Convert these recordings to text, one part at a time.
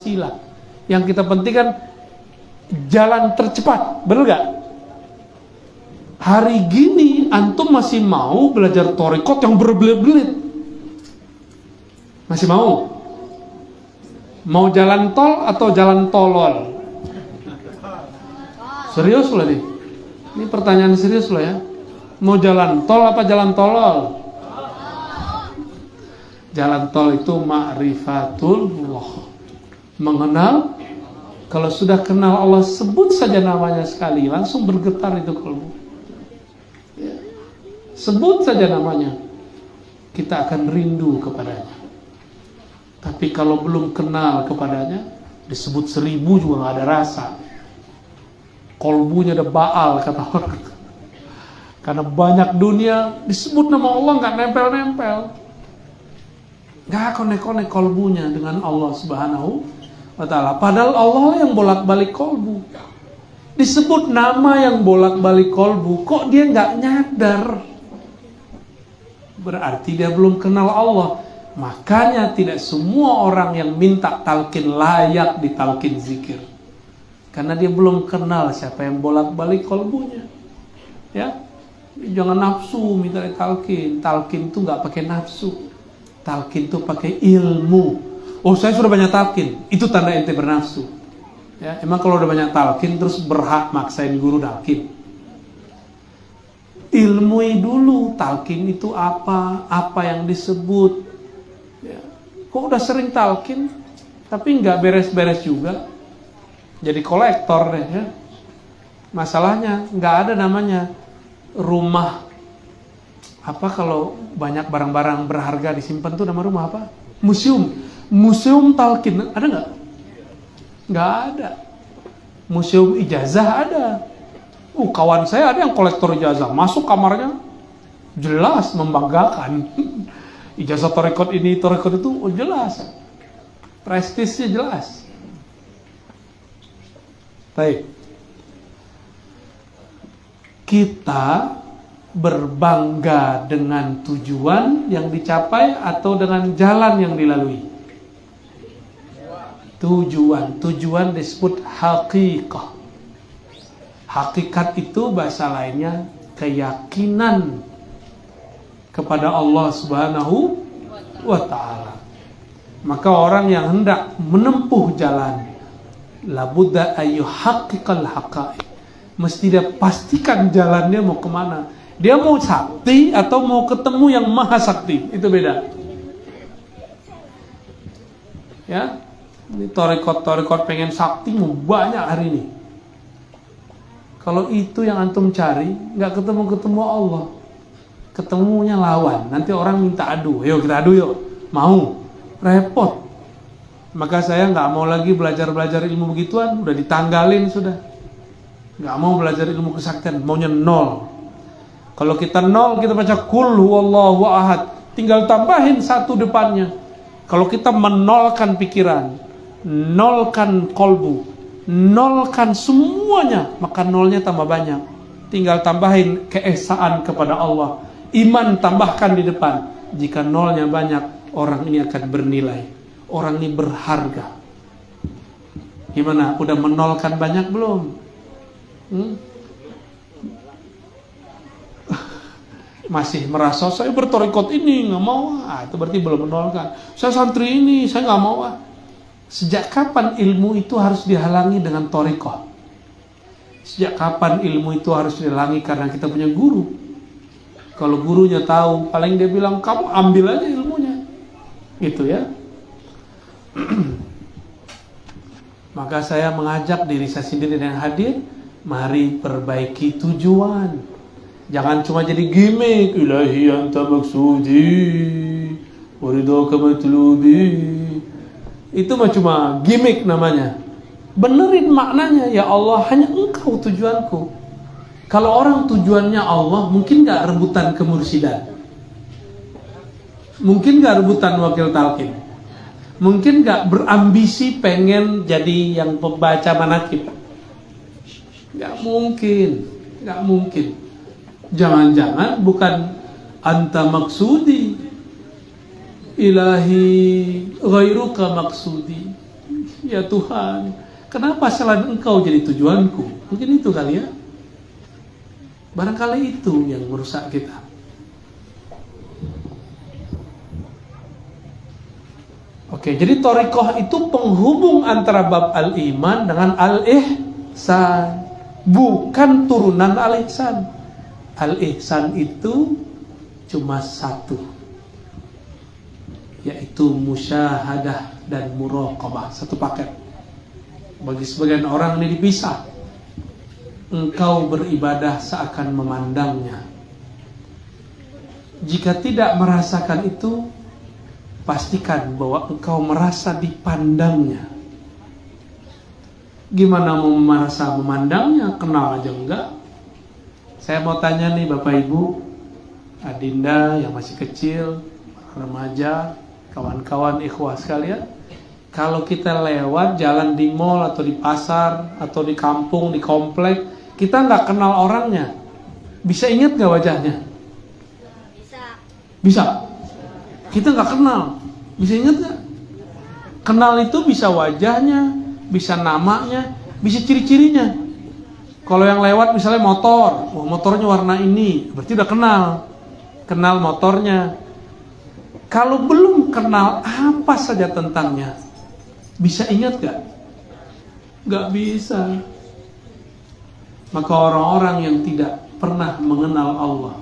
Pancasila. Yang kita pentingkan jalan tercepat, bener gak? Hari gini antum masih mau belajar thariqat yang berbelit-belit? Masih mau? Mau jalan tol atau jalan tolol? Serius loh nih. Ini pertanyaan serius loh ya. Mau jalan tol apa jalan tolol? Jalan tol itu ma'rifatullah, mengenal. Kalau sudah kenal Allah, sebut saja namanya sekali, langsung bergetar itu kalbu ya. Sebut saja namanya, kita akan rindu kepadanya. Tapi kalau belum kenal kepadanya, disebut 1000 juga gak ada rasa. Kolbunya ada baal kata orang. Karena banyak dunia disebut nama Allah gak nempel-nempel, gak konek-konek kolbunya dengan Allah subhanahu wa ta'ala. Padahal Allah yang bolak-balik kolbu. Disebut nama yang bolak-balik kolbu, kok dia gak nyadar? Berarti dia belum kenal Allah. Makanya tidak semua orang yang minta talqin layak ditalqin zikir, karena dia belum kenal siapa yang bolak-balik kolbunya. Ya, jangan nafsu minta talqin. Talqin itu nggak pakai nafsu. Talqin itu pakai ilmu. Oh, saya sudah banyak talqin, itu tanda ente bernafsu. Ya, emang kalau udah banyak talqin terus berhak maksain guru talqin? Ilmui dulu talqin itu apa yang disebut. Ya. Kok udah sering talqin tapi nggak beres-beres juga, jadi kolektor deh ya. Masalahnya nggak ada namanya rumah apa, kalau banyak barang-barang berharga disimpan tuh nama rumah apa? Museum talqin ada nggak? Nggak ada. Museum ijazah ada. Kawan saya ada yang kolektor ijazah, masuk kamarnya jelas membanggakan. Ijazah thariqat ini, thariqat itu, jelas. Prestisnya jelas. Baik. Kita berbangga dengan tujuan yang dicapai atau dengan jalan yang dilalui? Tujuan disebut haqiqah. Hakikat itu bahasa lainnya keyakinan kepada Allah subhanahu wa ta'ala. Maka orang yang hendak menempuh jalan, labudda ayyuhaqqiqal haqa'iq, mesti dia pastikan jalannya mau kemana. Dia mau sakti atau mau ketemu yang maha sakti, itu beda. Ya, ini thariqat pengen sakti mau banyak hari ini. Kalau itu yang antum cari, nggak ketemu Allah. Ketemunya lawan, nanti orang minta adu, yuk kita adu yuk, mau, repot. Maka saya nggak mau lagi belajar ilmu begituan, udah ditanggalin sudah. Nggak mau belajar ilmu kesaktian, maunya 0. Kalau kita 0, kita baca kul huwallahu ahad, tinggal tambahin 1 depannya. Kalau kita menolkan pikiran, nolkan kolbu, nolkan semuanya, maka 0-nya tambah banyak. Tinggal tambahin keesaan kepada Allah. Iman tambahkan di depan. Jika 0-nya banyak, orang ini akan bernilai. Orang ini berharga. Gimana? Udah menolkan banyak belum? Masih merasa saya berthariqat ini nggak mau, itu berarti belum menolkan. Saya santri ini saya nggak mau. Sejak kapan ilmu itu harus dihalangi dengan thariqat? Sejak kapan ilmu itu harus dihalangi karena kita punya guru? Kalau gurunya tahu, paling dia bilang kamu ambil aja ilmunya, gitu ya. Maka saya mengajak diri saya sendiri dan hadir, mari perbaiki tujuan. Jangan cuma jadi gimmick, ilahi anta maksudi waridaka matlubi. Itu mah cuma gimmick namanya. Benerin maknanya, ya Allah hanya engkau tujuanku. Kalau orang tujuannya Allah, mungkin gak rebutan kemursidan? Mungkin gak rebutan wakil talqin? Mungkin gak berambisi pengen jadi yang pembaca manaqib? Gak mungkin. Jangan-jangan bukan anta maksudi, ilahi ghairuka maksudi. Ya Tuhan, kenapa selain Engkau jadi tujuanku? Mungkin itu kali ya. Barangkali itu yang merusak kita. Oke, jadi thariqah itu penghubung antara bab al-iman dengan al-ihsan. Bukan turunan al-ihsan. Al-ihsan itu cuma satu, yaitu musyahadah dan muraqabah, satu paket. Bagi sebagian orang ini dipisah. Engkau beribadah seakan memandangnya. Jika tidak merasakan itu, pastikan bahwa engkau merasa dipandangnya. Gimana mau merasa memandangnya? Kenal aja enggak. Saya mau tanya nih Bapak Ibu, Adinda yang masih kecil, remaja, kawan-kawan ikhwah sekalian, kalau kita lewat jalan di mall atau di pasar atau di kampung, di komplek, kita nggak kenal orangnya, bisa ingat nggak wajahnya? Bisa. Kita nggak kenal, bisa ingat nggak? Kenal itu bisa wajahnya, bisa namanya, bisa ciri-cirinya. Kalau yang lewat misalnya motor, motornya warna ini, berarti udah kenal motornya. Kalau belum kenal apa saja tentangnya, bisa ingat gak? Gak bisa. Maka orang-orang yang tidak pernah mengenal Allah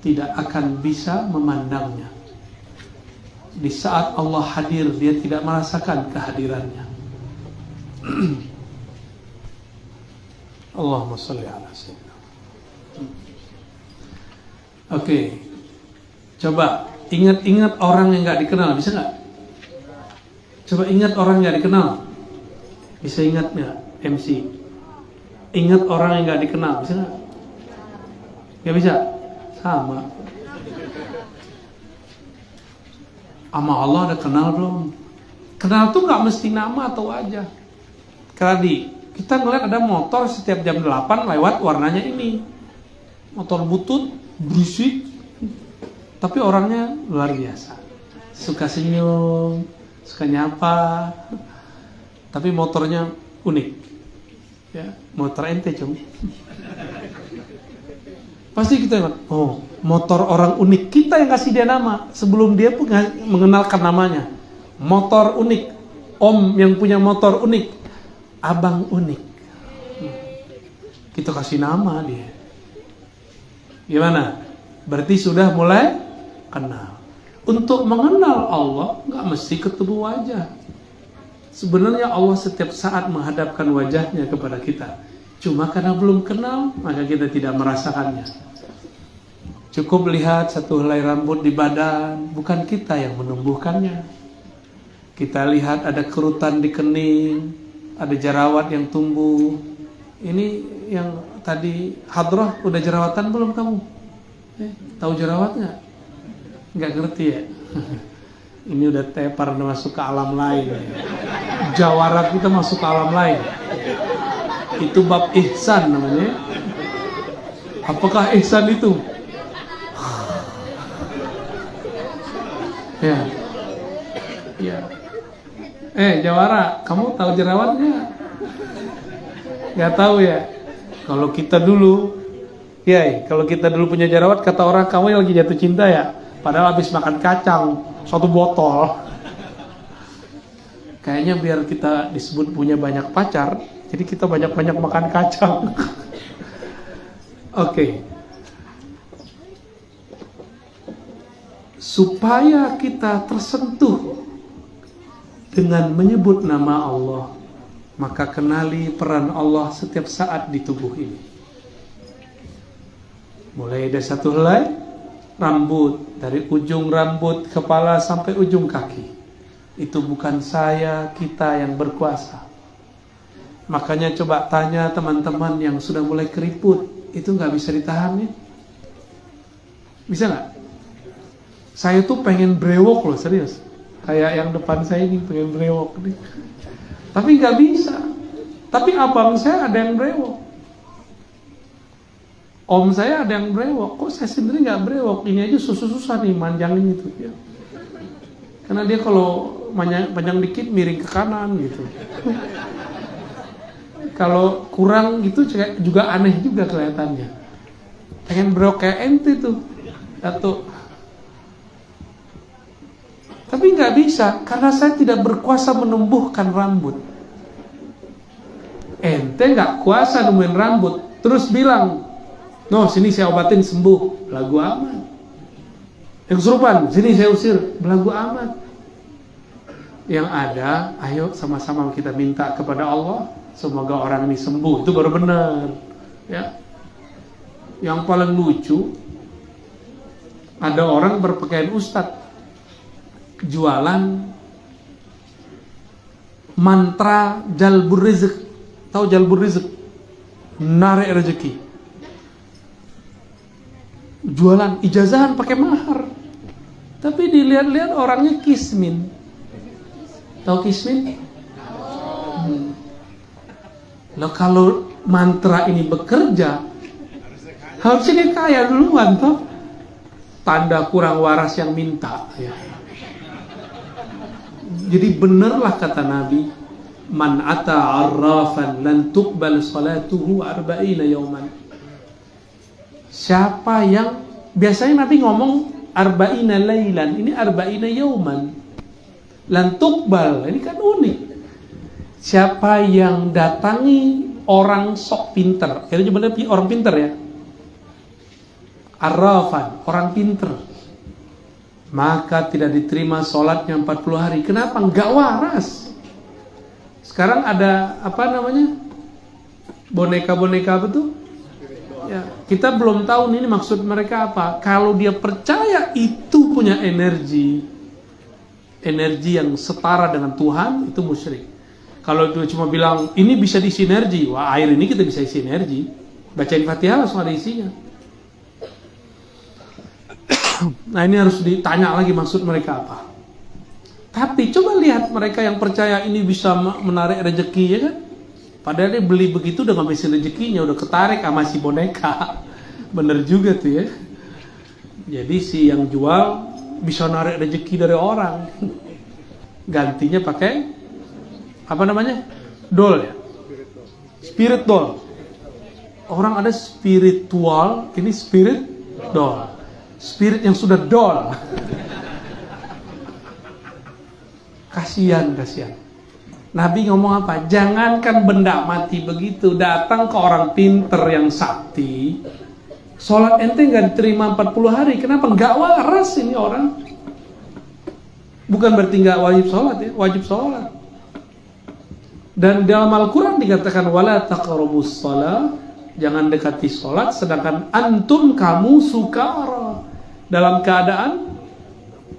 tidak akan bisa memandangnya. Di saat Allah hadir, dia tidak merasakan kehadirannya. Allahumma sholli ala sayyidina. Oke, coba ingat-ingat orang yang gak dikenal, bisa gak? Coba ingat orang yang gak dikenal. Bisa ingat gak MC? Ingat orang yang gak dikenal, bisa gak? Gak bisa? Sama. Sama Allah udah kenal belum? Kenal tuh gak mesti nama atau wajah. Tadi kita ngeliat ada motor setiap jam 8 lewat warnanya ini. Motor butut, berisik, tapi orangnya luar biasa. Suka senyum, suka nyapa, tapi motornya unik. Ya, motor ente cung. Pasti kita ingat, oh motor orang unik. Kita yang kasih dia nama sebelum dia pun mengenalkan namanya. Motor unik, om yang punya motor unik, abang unik. Kita kasih nama dia. Gimana? Berarti sudah mulai kenal. Untuk mengenal Allah nggak mesti ketemu wajah. Sebenarnya Allah setiap saat menghadapkan wajahnya kepada kita. Cuma karena belum kenal, maka kita tidak merasakannya. Cukup lihat satu helai rambut di badan, bukan kita yang menumbuhkannya. Kita lihat ada kerutan di kening, ada jerawat yang tumbuh. Ini yang tadi hadrah, udah jerawatan belum kamu? Tahu jerawat nggak? Nggak ngerti ya? Ini udah tepar, udah masuk ke alam lain. Jawara kita masuk ke alam lain. Itu bab ihsan namanya. Apakah ihsan itu? Ya. Ya. Jawara, kamu tahu jerawat nggak? Nggak tahu ya. Kalau kita dulu, kalau kita dulu punya jerawat, kata orang kamu yang lagi jatuh cinta ya. Padahal habis makan kacang 1 botol. Kayaknya biar kita disebut punya banyak pacar, jadi kita banyak-banyak makan kacang. Oke. Supaya kita tersentuh dengan menyebut nama Allah, maka kenali peran Allah setiap saat di tubuh ini. Mulai dari satu helai rambut, dari ujung rambut kepala sampai ujung kaki. Itu bukan saya, kita yang berkuasa. Makanya coba tanya teman-teman yang sudah mulai keriput, itu nggak bisa ditahan ya? Bisa nggak? Saya tuh pengen brewok loh, serius. Kayak yang depan saya ini pengen brewok nih. Tapi nggak bisa. Tapi abang saya ada yang brewok. Om saya ada yang brewok. Kok saya sendiri nggak brewok? Ini aja susah-susah nih manjangin itu ya. Karena dia kalau panjang dikit miring ke kanan gitu. Kalau kurang gitu juga aneh juga kelihatannya. Pengen berok kayak ente tuh atau tapi nggak bisa karena saya tidak berkuasa menumbuhkan rambut. Ente nggak kuasa nemuin rambut, terus bilang, no sini saya obatin sembuh, belagu amat. Yang kesurupan, sini saya usir, belagu amat. Yang ada, ayo sama-sama kita minta kepada Allah, semoga orang ini sembuh, itu baru benar. Ya. Yang paling lucu, ada orang berpakaian ustadz, jualan mantra jalbur rizq. Tahu jalbur rizq? Narik rezeki. Jualan ijazahan pakai mahar. Tapi dilihat-lihat orangnya kismin. Tahu kismin? Loh kalau mantra ini bekerja, harusnya dia kaya duluan toh. Tanda kurang waras yang minta ya. Jadi benerlah kata Nabi, man ata arrafan lan tuqbal salatuhu arba'ina yawman. Siapa yang biasanya Nabi ngomong arba'ina lailan, ini arba'ina yawman. Lan tuqbal, ini kan unik. Siapa yang datangi orang sok pinter, kira bener orang pinter ya. Arrafan, orang pinter, maka tidak diterima sholatnya 40 hari. Kenapa? Enggak waras. Sekarang ada apa namanya? Boneka-boneka apa tuh? Ya, kita belum tahu ini maksud mereka apa. Kalau dia percaya itu punya energi yang setara dengan Tuhan, itu musyrik. Kalau dia cuma bilang ini bisa diisi energi, wah air ini kita bisa isi energi. Bacain Fatihah langsung ada isinya. Nah ini harus ditanya lagi maksud mereka apa. Tapi coba lihat mereka yang percaya ini bisa menarik rezeki ya kan. Padahal dia beli begitu udah ngabisin rezekinya, udah ketarik sama si boneka. Bener juga tuh ya. Jadi si yang jual bisa narik rezeki dari orang. Gantinya pakai apa namanya? Doll ya. Spirit doll. Orang ada spiritual, ini spirit doll. Spirit yang sudah doll. Kasihan. Nabi ngomong apa? Jangankan benda mati begitu, datang ke orang pinter yang sakti, sholat ente nggak diterima 40 hari. Kenapa? Nggak waras ini orang. Bukan berarti nggak wajib sholat ya, wajib sholat. Dan dalam Al-Quran dikatakan wala taqrabus shalah, jangan dekati sholat, sedangkan antum kamu sukara, dalam keadaan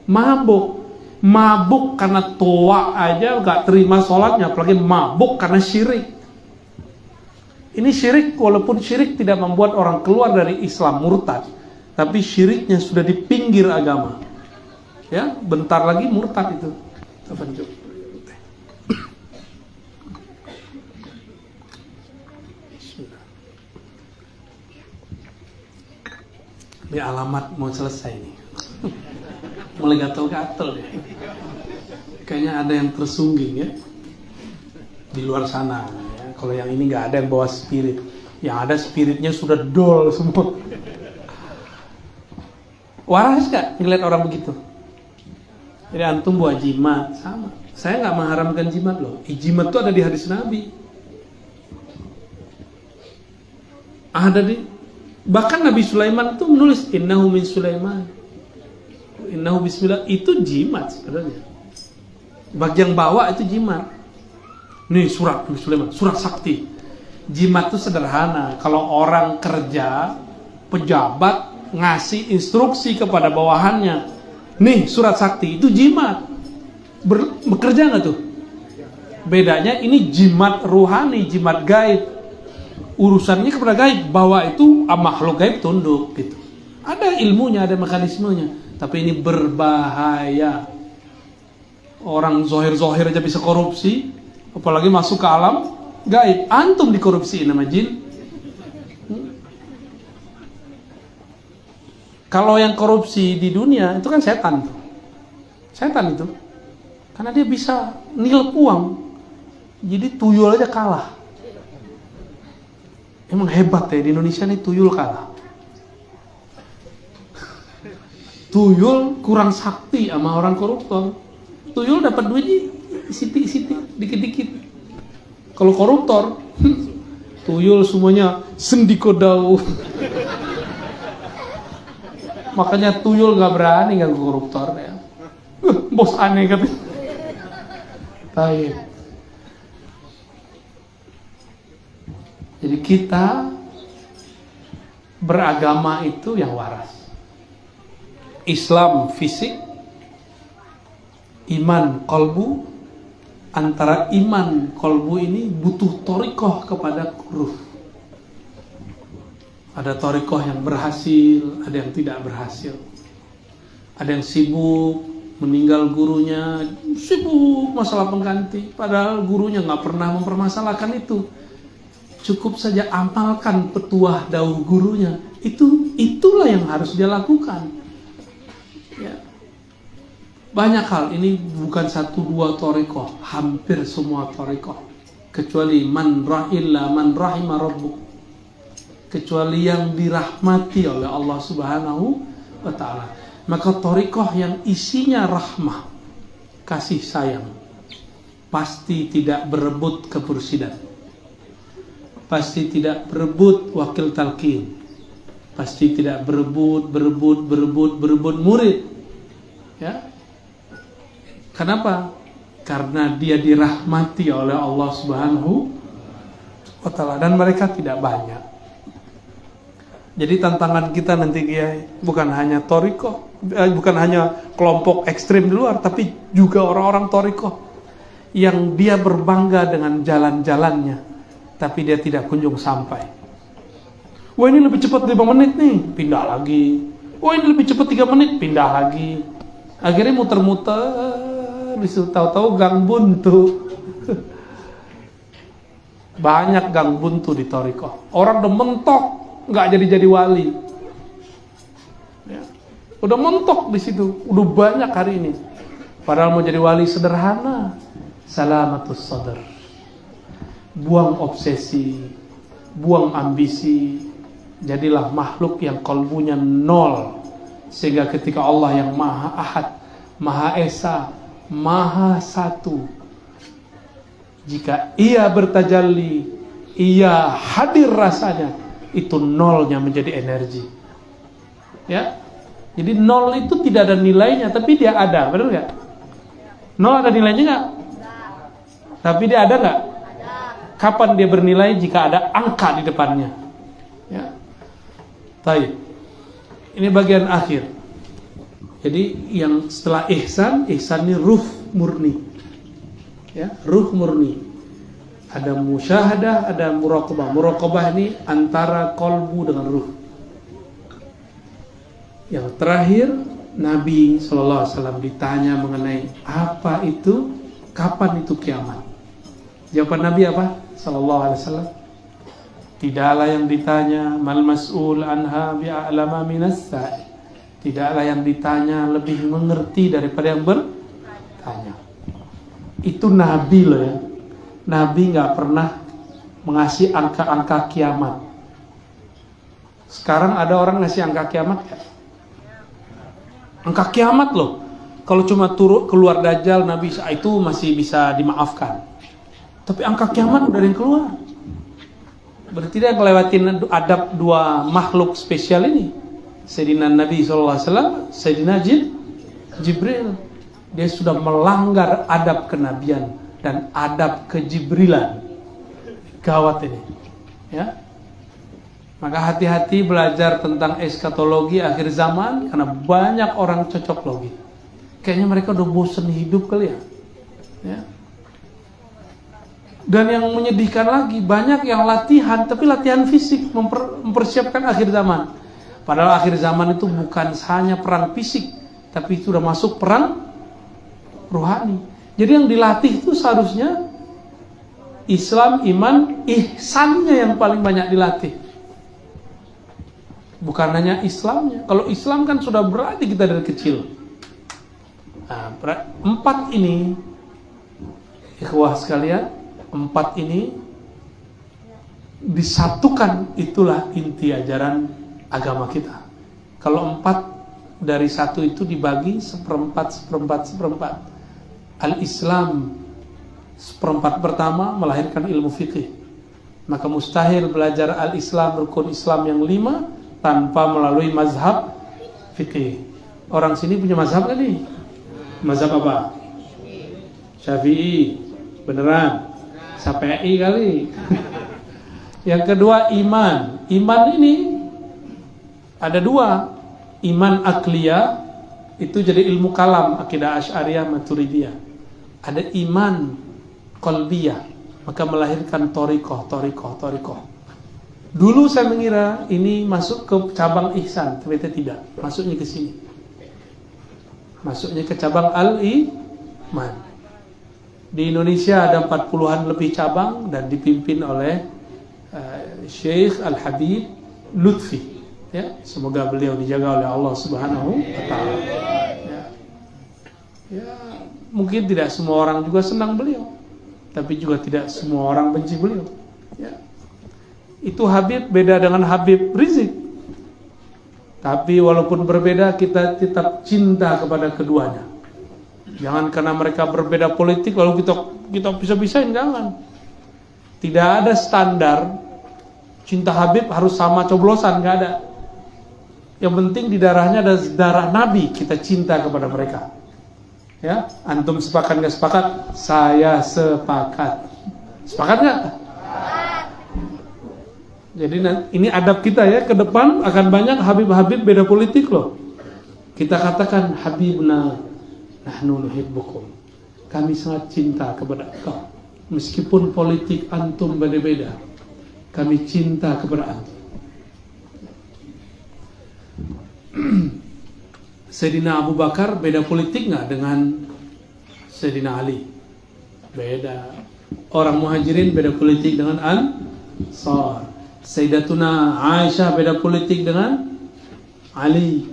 mabuk karena tua aja gak terima sholatnya, apalagi mabuk karena syirik. Ini syirik, walaupun syirik tidak membuat orang keluar dari Islam murtad, tapi syiriknya sudah di pinggir agama ya, bentar lagi murtad itu. Ini alamat mau selesai nih. Mulai gatel-gatel deh. Kayaknya ada yang tersungging ya di luar sana ya. Kalau yang ini nggak ada yang bawa spirit, yang ada spiritnya sudah dol semua. Waras gak ngeliat orang begitu? Jadi antum buat jimat sama. Saya nggak mengharamkan jimat loh. Jimat itu ada di hadis Nabi. Ada di bahkan Nabi Sulaiman itu menulis innahu min Sulaiman. Innahu bismillah, itu jimat sebenarnya. Bagian bawah itu jimat. Nih surat Nabi Sulaiman, surat sakti. Jimat itu sederhana. Kalau orang kerja, pejabat ngasih instruksi kepada bawahannya, nih surat sakti, itu jimat. Bekerja nggak tuh? Bedanya ini jimat ruhani, jimat gaib. Urusannya kepada gaib, bahwa itu makhluk gaib tunduk gitu. Ada ilmunya, ada mekanismenya. Tapi ini berbahaya. Orang zohir-zohir aja bisa korupsi, apalagi masuk ke alam gaib. Antum dikorupsi nama jin. Kalau yang korupsi di dunia itu kan setan tuh. Setan itu. Karena dia bisa nilep uang. Jadi tuyul aja kalah. Emang hebat ya, di Indonesia nih tuyul kalah. Tuyul kurang sakti sama orang koruptor. Tuyul dapat duitnya sitik-sitik, dikit-dikit. Kalau koruptor, tuyul semuanya sendikodau. Makanya tuyul gak berani ganggu koruptor ya. Bos aneh katanya. Baik. Jadi kita beragama itu yang waras. Islam fisik, iman kolbu. Antara iman kolbu ini butuh torikoh kepada ruh. Ada torikoh yang berhasil, ada yang tidak berhasil. Ada yang sibuk, meninggal gurunya, sibuk masalah pengganti. Padahal gurunya nggak pernah mempermasalahkan itu. Cukup saja amalkan petuah dauh gurunya. Itulah yang harus dia lakukan. Ya. Banyak hal, ini bukan 1-2 torikoh, hampir semua torikoh. Kecuali man rahima rabbuk. Kecuali yang dirahmati oleh Allah Subhanahu wa ta'ala. Maka torikoh yang isinya rahmah, kasih sayang, pasti tidak berebut kemursidan, pasti tidak berebut wakil talqin, pasti tidak berebut murid. Ya. Kenapa? Karena dia dirahmati oleh Allah Subhanahu wa ta'ala, dan mereka tidak banyak. Jadi tantangan kita nanti bukan hanya torikoh, bukan hanya kelompok ekstrim di luar, tapi juga orang-orang torikoh yang dia berbangga dengan jalan-jalannya, tapi dia tidak kunjung sampai. Wah, ini lebih cepat 5 menit nih, pindah lagi. Wah, ini lebih cepat 3 menit, pindah lagi. Akhirnya muter-muter, disitu tahu-tahu gang buntu. Banyak gang buntu di torikoh. Orang udah mentok, nggak jadi wali. Ya. Udah mentok di situ, udah banyak hari ini. Padahal mau jadi wali sederhana, salamatus sadar. Buang obsesi, buang ambisi. Jadilah makhluk yang kalbunya nol, sehingga ketika Allah yang Maha Ahad, Maha Esa, Maha Satu, jika ia bertajalli, ia hadir rasanya, itu nolnya menjadi energi. Ya, jadi nol itu tidak ada nilainya, tapi dia ada, benar nggak? Nol ada nilainya nggak? Tapi dia ada nggak? Kapan dia bernilai? Jika ada angka di depannya. Ya, baik. Ini bagian akhir. Jadi yang setelah ihsan ini ruh murni. Ya, ruh murni. Ada musyahadah, ada muraqabah. Muraqabah ini antara kolbu dengan ruh. Yang terakhir, Nabi SAW ditanya mengenai apa itu, kapan itu kiamat. Jawaban Nabi apa? SAW, tidaklah yang ditanya mal mas'ul anha bi'a'lama minas sa'i. Tidaklah yang ditanya lebih mengerti daripada yang bertanya. Itu Nabi loh ya. Nabi nggak pernah mengasih angka-angka kiamat. Sekarang ada orang ngasih angka kiamat gak? Angka kiamat loh. Kalau cuma turun keluar Dajjal, Nabi itu masih bisa dimaafkan. Tapi angka kiamat udah ada yang keluar. Berarti dia ngelewatin adab 2 makhluk spesial ini. Sayyidina Nabi SAW, Sayyidina Jibril. Dia sudah melanggar adab kenabian dan adab kejibrilan. Gawat ini. Ya. Maka hati-hati belajar tentang eskatologi akhir zaman, karena banyak orang cocok logi. Kayaknya mereka udah bosan hidup kali ya. Ya. Dan yang menyedihkan lagi, banyak yang latihan, tapi latihan fisik, mempersiapkan akhir zaman. Padahal akhir zaman itu bukan hanya perang fisik, tapi itu sudah masuk perang rohani. Jadi yang dilatih itu seharusnya Islam, iman, ihsannya yang paling banyak dilatih. Bukan hanya Islamnya. Kalau Islam kan sudah berarti kita dari kecil. Nah, empat ini, ikhwah sekalian, empat ini disatukan, itulah inti ajaran agama kita. Kalau empat dari satu itu dibagi seperempat. Al-Islam seperempat pertama melahirkan ilmu fikih. Maka mustahil belajar al-Islam, rukun Islam yang 5 tanpa melalui mazhab fikih. Orang sini punya mazhab kan nih? Mazhab apa? Syafi'i. Beneran? Syafi'i kali. Yang kedua iman. Iman ini ada 2. Iman akliyah itu jadi ilmu kalam, akidah Asy'ariyah Maturidiyah. Ada iman qalbiyah, maka melahirkan thariqah. Dulu saya mengira ini masuk ke cabang ihsan, ternyata tidak. Masuknya ke sini. Masuknya ke cabang al-iman. Di Indonesia ada 40-an lebih cabang dan dipimpin oleh Syekh Al-Habib Lutfi. Ya, semoga beliau dijaga oleh Allah Subhanahu wa taala. Ya, mungkin tidak semua orang juga senang beliau, tapi juga tidak semua orang benci beliau. Ya. Itu Habib beda dengan Habib Rizik. Tapi walaupun berbeda, kita tetap cinta kepada keduanya. Jangan karena mereka berbeda politik lalu kita bisa-bisain, jangan. Tidak ada standar cinta Habib harus sama coblosan, nggak ada. Yang penting di darahnya ada darah Nabi, kita cinta kepada mereka. Ya, antum sepakat nggak sepakat? Saya sepakat. Sepakat nggak? Jadi ini adab kita ya, ke depan akan banyak Habib-Habib beda politik loh. Kita katakan Habibna nahnu nuhibbukum. Kami sangat cinta kepada engkau. Meskipun politik antum beda-beda, kami cinta kepada antum. Sayyidina Abu Bakar beda politik nggak dengan Sayyidina Ali? Beda. Orang Muhajirin beda politik dengan Ansar. Sayyidatuna Aisyah beda politik dengan Ali.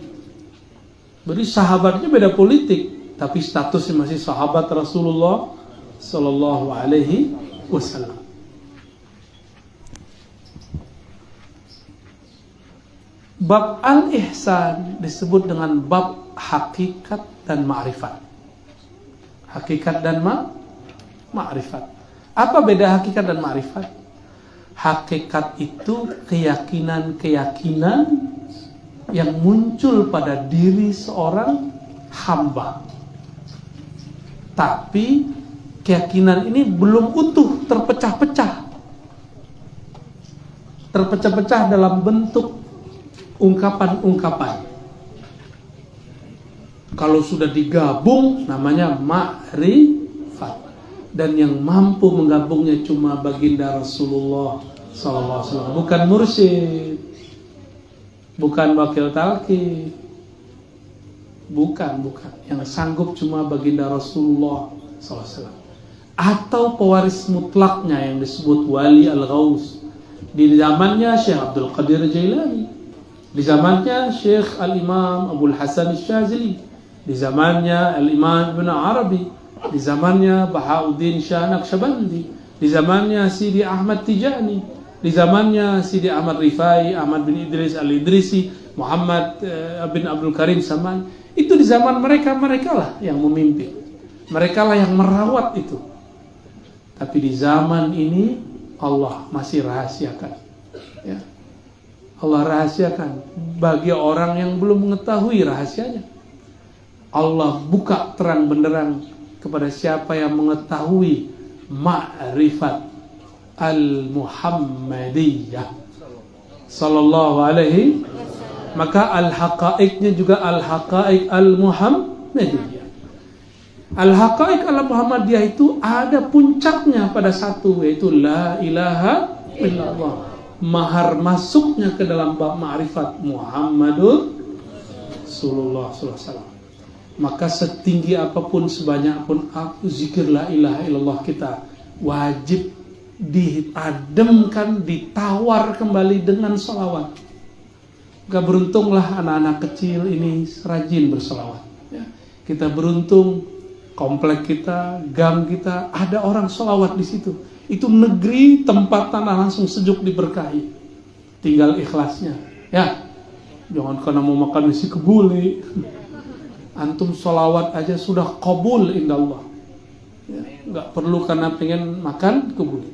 Berarti sahabatnya beda politik, tapi statusnya masih sahabat Rasulullah Sallallahu Alaihi Wasallam. Bab al-ihsan disebut dengan bab hakikat dan ma'rifat. Hakikat dan ma'rifat. Apa beda hakikat dan ma'rifat? Hakikat itu keyakinan-keyakinan yang muncul pada diri seorang hamba. Tapi keyakinan ini belum utuh, terpecah-pecah. Terpecah-pecah dalam bentuk ungkapan-ungkapan. Kalau sudah digabung namanya ma'rifat. Dan yang mampu menggabungnya cuma baginda Rasulullah SAW. Bukan mursyid, bukan wakil talqin, bukan. Yang sanggup cuma baginda Rasulullah SAW. Atau pewaris mutlaknya yang disebut wali al-ghaus. Di zamannya Syekh Abdul Qadir Jailani, di zamannya Syekh Al-Imam Abdul Hasan Syazili, di zamannya Al-Imam Ibn Arabi, di zamannya Bahauddin Shah Naqsyabandi, di zamannya Sidi Ahmad Tijani, di zamannya Sidi Ahmad Rifai, Ahmad bin Idris Al-Idrisi, Muhammad bin Abdul Karim Saman. Itu di zaman mereka lah yang memimpin, mereka lah yang merawat itu. Tapi di zaman ini Allah masih rahasiakan, ya. Allah rahasiakan bagi orang yang belum mengetahui rahasianya. Allah buka terang benderang kepada siapa yang mengetahui ma'rifat al-Muhammadiyah sallallahu alaihi, maka al-haqaiqnya juga al-haqaiq al-Muhammadiyah. Al-haqaiq al-Muhammadiyah itu ada puncaknya pada satu, yaitu la ilaha illallah. Mahar masuknya ke dalam bab ma'rifat Muhammadur Rasulullah sallallahu alaihi wasallam. Maka setinggi apapun, sebanyak pun zikir la ilaha illallah kita, wajib diademkan, ditawar kembali dengan sholawat. Maka beruntunglah anak-anak kecil ini rajin bersolawat, ya. Kita beruntung komplek kita, gang kita ada orang sholawat di situ. Itu negeri tempat tanah langsung sejuk diberkahi. Tinggal ikhlasnya. Ya, jangan karena mau makan nasi kebuli. Antum sholawat aja sudah qabul indallah. Ya, nggak perlu karena pengen makan kebuli.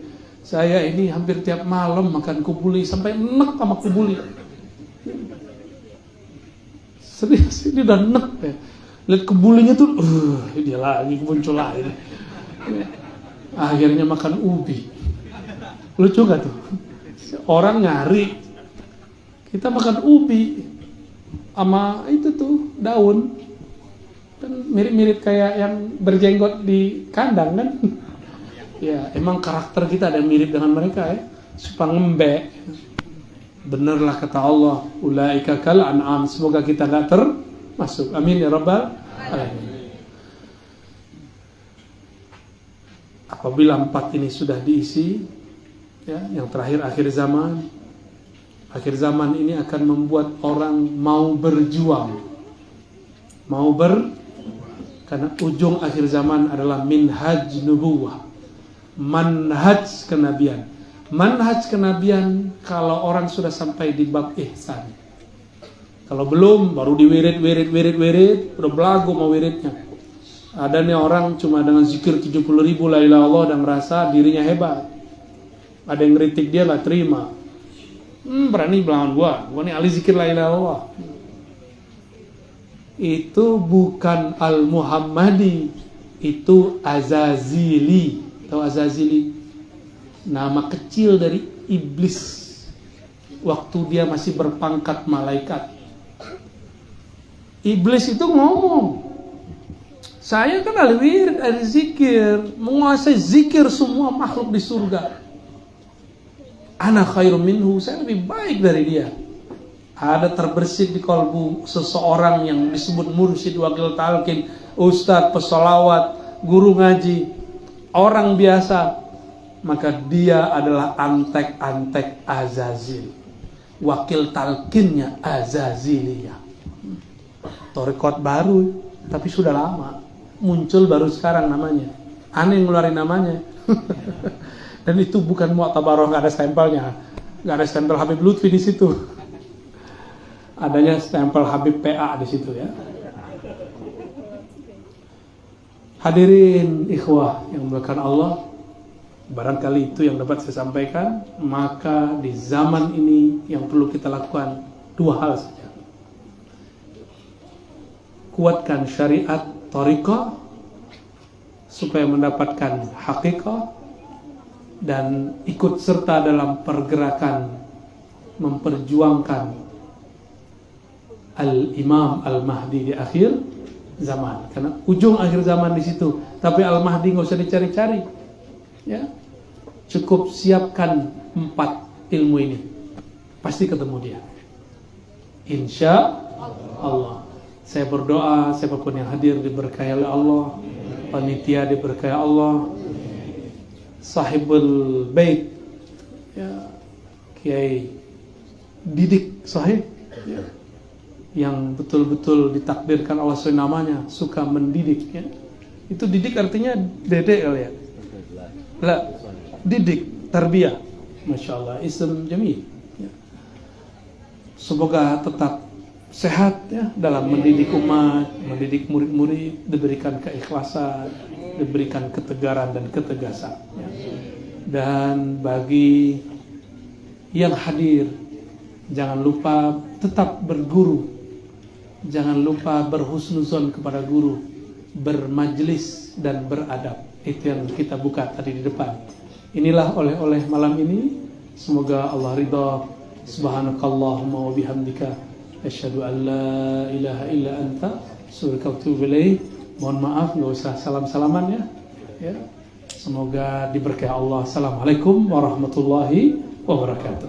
Saya ini hampir tiap malam makan kebuli sampai enek sama kebuli. Serius, ini udah enek ya. Lihat kebulinya tuh, dia lagi muncul lagi. Akhirnya makan ubi. Lucu gak tuh? Orang nyari, kita makan ubi sama itu tuh daun, kan mirip-mirip kayak yang berjenggot di kandang kan? Ya, emang karakter kita ada mirip dengan mereka ya, suka ngembek. Benerlah kata Allah, ulaika kal an'am. Semoga kita gak termasuk. Amin ya rabbal alamin. Apabila 4 ini sudah diisi, ya, yang terakhir akhir zaman. Akhir zaman ini akan membuat orang mau berjuang, karena ujung akhir zaman adalah minhaj nubuwah, manhaj kenabian. Manhaj kenabian kalau orang sudah sampai di bab ihsan. Kalau belum, baru diwirid, udah belagu mau wiridnya. Ada nih orang cuma dengan zikir 70.000 la ilaha illallah dan merasa dirinya hebat. Ada yang ngeritik dia lah terima. Berani melawan gua nih ahli zikir la ilaha illallah. Itu bukan al-Muhammadi, itu Azazili. Tahu Azazili? Nama kecil dari iblis waktu dia masih berpangkat malaikat. Iblis itu ngomong, saya kan ahli wirid, ahli zikir, menguasai zikir semua makhluk di surga. Ana khairum minhu, saya lebih baik dari dia. Ada terbersit di kalbu seseorang yang disebut mursyid, wakil talqin, ustadz, pesolawat, guru ngaji, orang biasa, maka dia adalah antek-antek Azazil. Wakil talqinnya Azaziliyah. Thariqat baru, tapi sudah lama. Muncul baru sekarang namanya. Aneh ngeluarin namanya. Dan itu bukan mu'tabaroh, nggak ada stempelnya, nggak ada stempel Habib Lutfi di situ. Adanya stempel Habib PA di situ ya. Hadirin ikhwah yang dimuliakan Allah, barangkali itu yang dapat saya sampaikan. Maka di zaman ini yang perlu kita lakukan 2 hal saja. Kuatkan syariat thariqah supaya mendapatkan hakikat, dan ikut serta dalam pergerakan memperjuangkan Al-Imam Al-Mahdi di akhir zaman. Karena ujung akhir zaman di situ. Tapi Al-Mahdi nggak usah dicari-cari. Ya, cukup siapkan 4 ilmu ini, pasti ketemu dia. Insya Allah. Saya berdoa siapapun yang hadir diberkahi oleh Allah, panitia diberkahi Allah, sahibul bait, ya, Kiai Didik Sahib, ya, yang betul-betul ditakdirkan Allah sesuai namanya, suka mendidik. Ya. Itu didik artinya dedek kali ya? Lah, didik, tarbiyah. Masya Allah, ism jamil. Ya. Semoga tetap sehat ya dalam mendidik umat, mendidik murid-murid, diberikan keikhlasan, diberikan ketegaran dan ketegasan. Ya. Dan bagi yang hadir, jangan lupa tetap berguru, jangan lupa berhusnuzon kepada guru, bermajlis dan beradab. Itu yang kita buka tadi di depan. Inilah oleh-oleh malam ini. Semoga Allah ridha. Subhanakallahumma wa bihamdika asyhadu an la ilaha illa anta astaghfiruka wa atubu ilaik. Mohon maaf nggak usah salam-salaman ya. Ya. Semoga diberkahi Allah. Assalamualaikum warahmatullahi wabarakatuh.